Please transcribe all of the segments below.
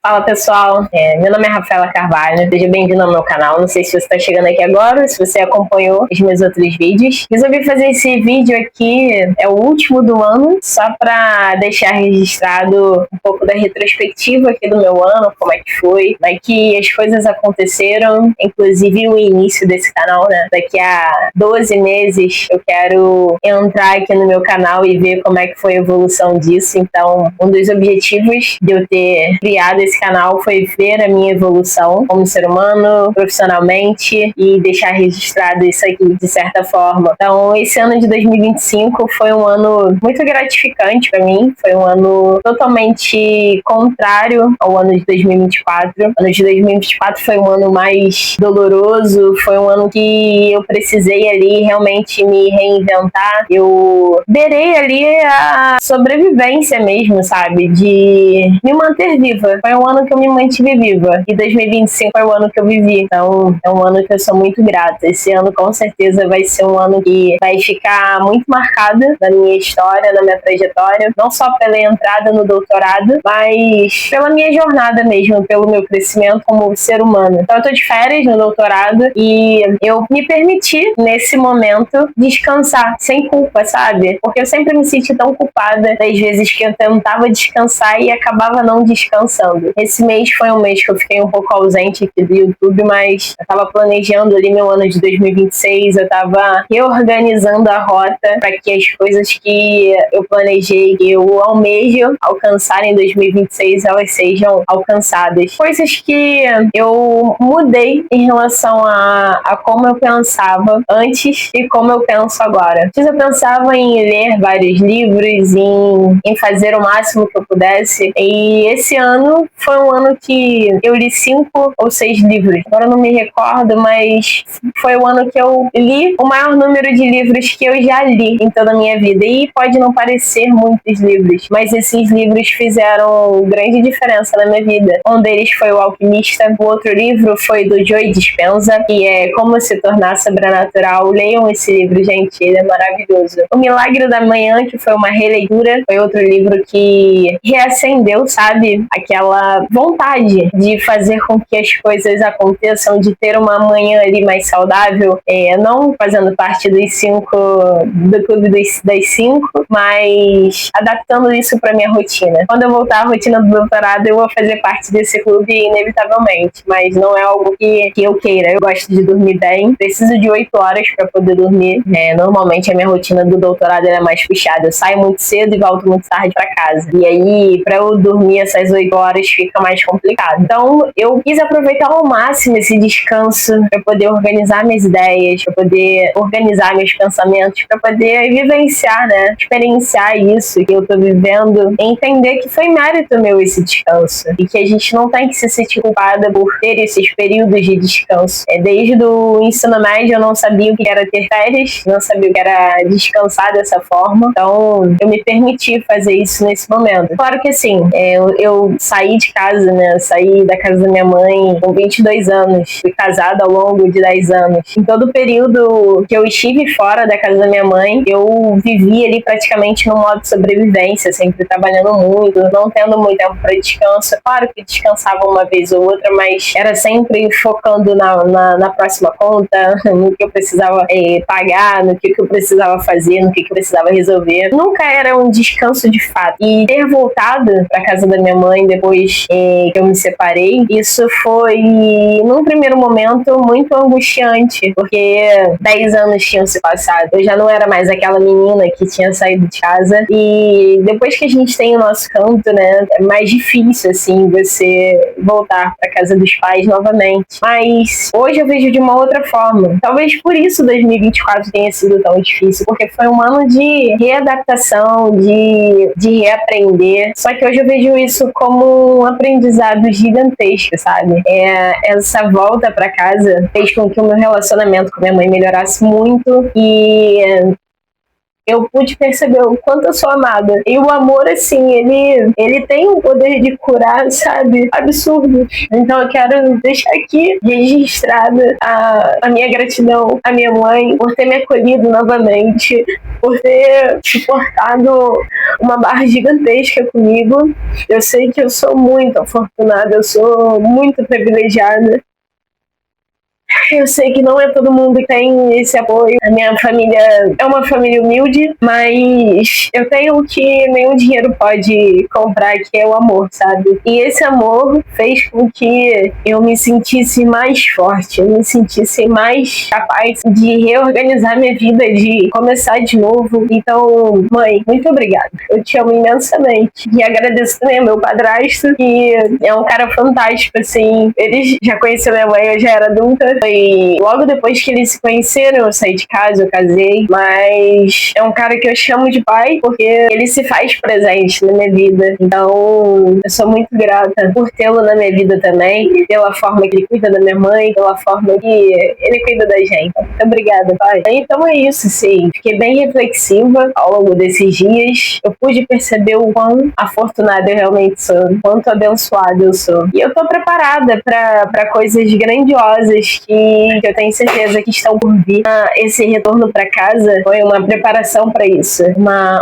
Fala pessoal, meu nome é Rafaela Carvalho, seja bem-vindo ao meu canal. Não sei se você está chegando aqui agora, se você acompanhou os meus outros vídeos. Resolvi fazer esse vídeo aqui, é o último do ano, só para deixar registrado um pouco da retrospectiva aqui do meu ano, como é que foi, como é que as coisas aconteceram, inclusive o início desse canal, né? Daqui a 12 meses eu quero entrar aqui no meu canal e ver como é que foi a evolução disso. Então, um dos objetivos de eu ter criado esse canal foi ver a minha evolução como ser humano, profissionalmente, e deixar registrado isso aqui de certa forma. Então, esse ano de 2025 foi um ano muito gratificante para mim, foi um ano totalmente contrário ao ano de 2024. O ano de 2024 foi um ano mais doloroso, foi um ano que eu precisei ali realmente me reinventar. Eu beirei ali a sobrevivência mesmo, sabe? De me manter viva. Foi um ano que eu me mantive viva. E 2025 foi o ano que eu vivi. Então, é um ano que eu sou muito grata. Esse ano, com certeza, vai ser um ano que vai ficar muito marcado na minha história, na minha trajetória. Não só pela entrada no doutorado, mas pela minha jornada mesmo, pelo meu crescimento como ser humano. Então, eu tô de férias no doutorado e eu me permiti, nesse momento, descansar sem culpa, sabe? Porque eu sempre me senti tão culpada das vezes que eu tentava descansar e acabava não descansando. Esse mês foi um mês que eu fiquei um pouco ausente aqui do YouTube, mas eu tava planejando ali meu ano de 2026, eu tava reorganizando a rota para que as coisas que eu planejei, que eu almejo alcançar em 2026, elas sejam alcançadas. Coisas que eu mudei em relação a como eu pensava antes e como eu penso agora. Antes eu pensava em ler vários livros, em fazer o máximo que eu pudesse, e esse ano foi um ano que eu li 5 ou 6 livros. Agora eu não me recordo, mas foi o ano que eu li o maior número de livros que eu já li em toda a minha vida. E pode não parecer muitos livros, mas esses livros fizeram grande diferença na minha vida. Um deles foi O Alquimista, o outro livro foi do Joe Dispenza, que é Como Se Tornar Sobrenatural. Leiam esse livro, gente, ele é maravilhoso. O Milagre da Manhã, que foi uma releitura, foi outro livro que reacendeu, sabe, aquela vontade de fazer com que as coisas aconteçam, de ter uma manhã ali mais saudável, não fazendo parte dos 5, do clube das 5, mas adaptando isso para minha rotina. Quando eu voltar à rotina do doutorado, eu vou fazer parte desse clube inevitavelmente, mas não é algo que eu queira. Eu gosto de dormir bem, preciso de 8 horas para poder dormir. Normalmente a minha rotina do doutorado é mais puxada. Eu saio muito cedo e volto muito tarde para casa. E aí, para eu dormir essas 8 horas fica mais complicado. Então, eu quis aproveitar ao máximo esse descanso para poder organizar minhas ideias, para poder organizar meus pensamentos, para poder vivenciar, né? Experienciar isso que eu tô vivendo, entender que foi mérito meu esse descanso e que a gente não tem que se sentir culpada por ter esses períodos de descanso. Desde o ensino médio eu não sabia o que era ter férias, não sabia o que era descansar dessa forma, então eu me permiti fazer isso nesse momento. Claro que assim, eu saí de casa, né? Saí da casa da minha mãe com 22 anos, fui casada ao longo de 10 anos. Em todo o período que eu estive fora da casa da minha mãe, eu vivi ali praticamente no modo sobrevivência, sempre trabalhando muito, não tendo muito tempo para descanso. Claro que descansava uma vez ou outra, mas era sempre focando na próxima conta, no que eu precisava pagar, no que eu precisava fazer, no que eu precisava resolver. Nunca era um descanso de fato. E ter voltado para casa da minha mãe depois que eu me separei, isso foi, num primeiro momento, muito angustiante, porque 10 anos tinham se passado. Eu já não era mais aquela menina que tinha saído de casa, e depois que a gente tem o nosso canto, né, é mais difícil, assim, você voltar para casa dos pais novamente. Mas hoje eu vejo de uma outra forma. Talvez por isso 2024 tenha sido tão difícil, porque foi um ano de readaptação, de reaprender. Só que hoje eu vejo isso como um aprendizado gigantesco, sabe? Essa volta para casa fez com que o meu relacionamento com minha mãe melhorasse muito, e eu pude perceber o quanto eu sou amada. E o amor, assim, ele tem um poder de curar, sabe? Absurdo. Então eu quero deixar aqui registrada a minha gratidão à minha mãe por ter me acolhido novamente, por ter suportado uma barra gigantesca comigo. Eu sei que eu sou muito afortunada, eu sou muito privilegiada. Eu sei que não é todo mundo que tem esse apoio. A minha família é uma família humilde, mas eu tenho o que nenhum dinheiro pode comprar, que é o amor, sabe? E esse amor fez com que eu me sentisse mais forte, eu me sentisse mais capaz de reorganizar minha vida, de começar de novo. Então, mãe, muito obrigada. Eu te amo imensamente. E agradeço também ao meu padrasto, que é um cara fantástico, assim. Ele já conheceu minha mãe, eu já era adulta. Foi logo depois que eles se conheceram, eu saí de casa, eu casei, mas é um cara que eu chamo de pai porque ele se faz presente na minha vida. Então, eu sou muito grata por tê-lo na minha vida também, pela forma que ele cuida da minha mãe, pela forma que ele cuida da gente. Muito obrigada, pai. Então é isso, sim. Fiquei bem reflexiva ao longo desses dias. Eu pude perceber o quão afortunada eu realmente sou, o quanto abençoada eu sou. E eu tô preparada para coisas grandiosas que eu tenho certeza que estão por vir. Esse retorno para casa foi uma preparação para isso,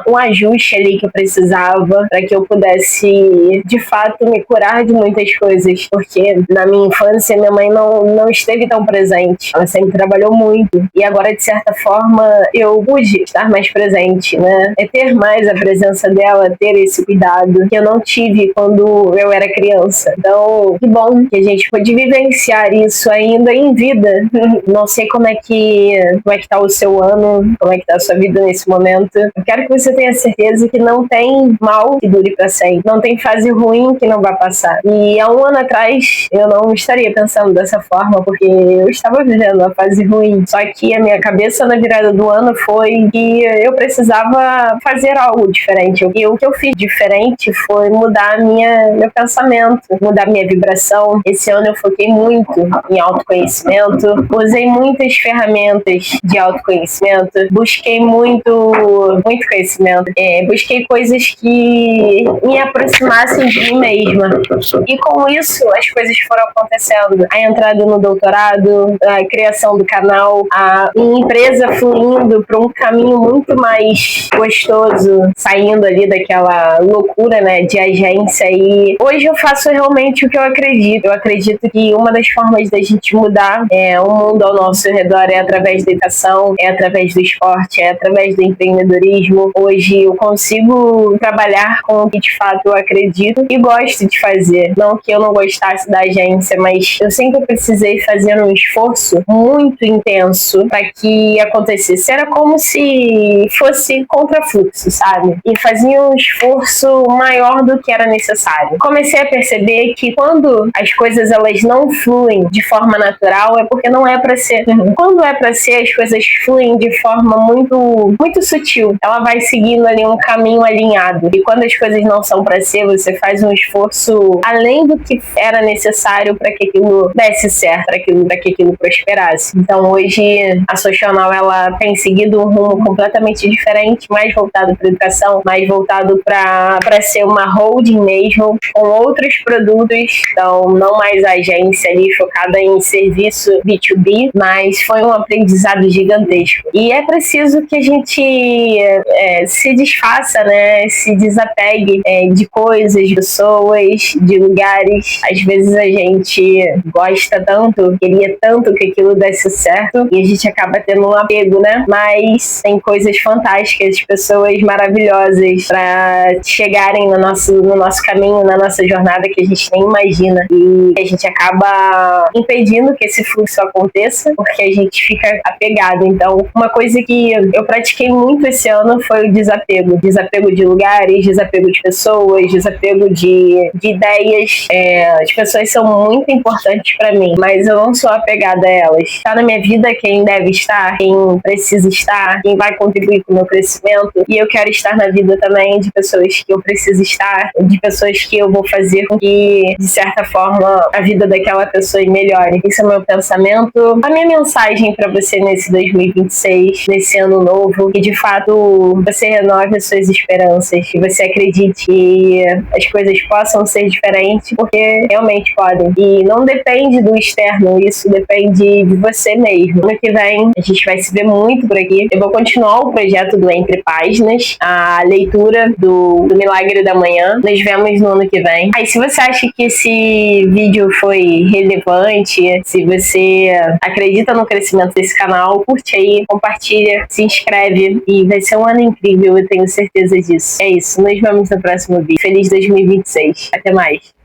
um ajuste ali que eu precisava para que eu pudesse de fato me curar de muitas coisas, porque na minha infância minha mãe não esteve tão presente, ela sempre trabalhou muito e agora de certa forma eu pude estar mais presente, né? É ter mais a presença dela, ter esse cuidado que eu não tive quando eu era criança. Então, que bom que a gente pôde vivenciar isso ainda em vida. Não sei como é que tá o seu ano, como é que tá a sua vida nesse momento. Eu quero que você tenha certeza que não tem mal que dure pra sempre. Não tem fase ruim que não vai passar. E há um ano atrás, eu não estaria pensando dessa forma, porque eu estava vivendo uma fase ruim. Só que a minha cabeça na virada do ano foi que eu precisava fazer algo diferente. E o que eu fiz diferente foi mudar meu pensamento, mudar minha vibração. Esse ano eu foquei muito em autoconhecimento, usei muitas ferramentas de autoconhecimento, busquei muito conhecimento, busquei coisas que me aproximassem de mim mesma. E com isso, as coisas foram acontecendo. A entrada no doutorado, a criação do canal, a minha empresa fluindo para um caminho muito mais gostoso, saindo ali daquela loucura, né, de agência. E hoje eu faço realmente o que eu acredito. Eu acredito que uma das formas da gente mudar o mundo ao nosso redor é através da educação, é através do esporte, é através do empreendedorismo. Hoje eu consigo trabalhar com o que de fato eu acredito e gosto de fazer. Não que eu não gostasse da agência, mas eu sempre precisei fazer um esforço muito intenso para que acontecesse. Era como se fosse contrafluxo, sabe? E fazia um esforço maior do que era necessário. Comecei a perceber que quando as coisas elas não fluem de forma natural, é porque não é para ser. Quando é para ser, as coisas fluem de forma muito, muito sutil. Ela vai seguindo ali um caminho alinhado. E quando as coisas não são para ser, você faz um esforço além do que era necessário para que aquilo desse certo, para que aquilo prosperasse. Então hoje a Socialnau ela tem seguido um rumo completamente diferente, mais voltado para educação, mais voltado para ser uma holding mesmo, com outros produtos. Então não mais a agência ali focada em serviço B2B, mas foi um aprendizado gigantesco. E é preciso que a gente se desfaça, né? Se desapegue de coisas, de pessoas, de lugares. Às vezes a gente gosta tanto, queria tanto que aquilo desse certo e a gente acaba tendo um apego, né? Mas tem coisas fantásticas, pessoas maravilhosas para chegarem no nosso caminho, na nossa jornada que a gente nem imagina. E a gente acaba impedindo que esse fluxo aconteça porque a gente fica apegado. Então, uma coisa que eu pratiquei muito esse ano foi o desapego. Desapego de lugares, desapego de pessoas, desapego de ideias. As pessoas são muito importantes para mim, mas eu não sou apegada a elas. Está na minha vida quem deve estar, quem precisa estar, quem vai contribuir com o meu crescimento. E eu quero estar na vida também de pessoas que eu preciso estar, de pessoas que eu vou fazer com que, de certa forma, a vida daquela pessoa melhore. Esse é o meu pensamento. pensamento, a minha mensagem para você nesse 2026, nesse ano novo, que de fato você renove as suas esperanças, que você acredite que as coisas possam ser diferentes, porque realmente podem. E não depende do externo, isso depende de você mesmo. Ano que vem a gente vai se ver muito por aqui. Eu vou continuar o projeto do Entre Páginas, a leitura do Milagre da Manhã. Nos vemos no ano que vem. Aí, se você acha que esse vídeo foi relevante, se você acredita no crescimento desse canal, curte aí, compartilha, se inscreve e vai ser um ano incrível, eu tenho certeza disso. É isso, nos vemos no próximo vídeo. Feliz 2026. Até mais.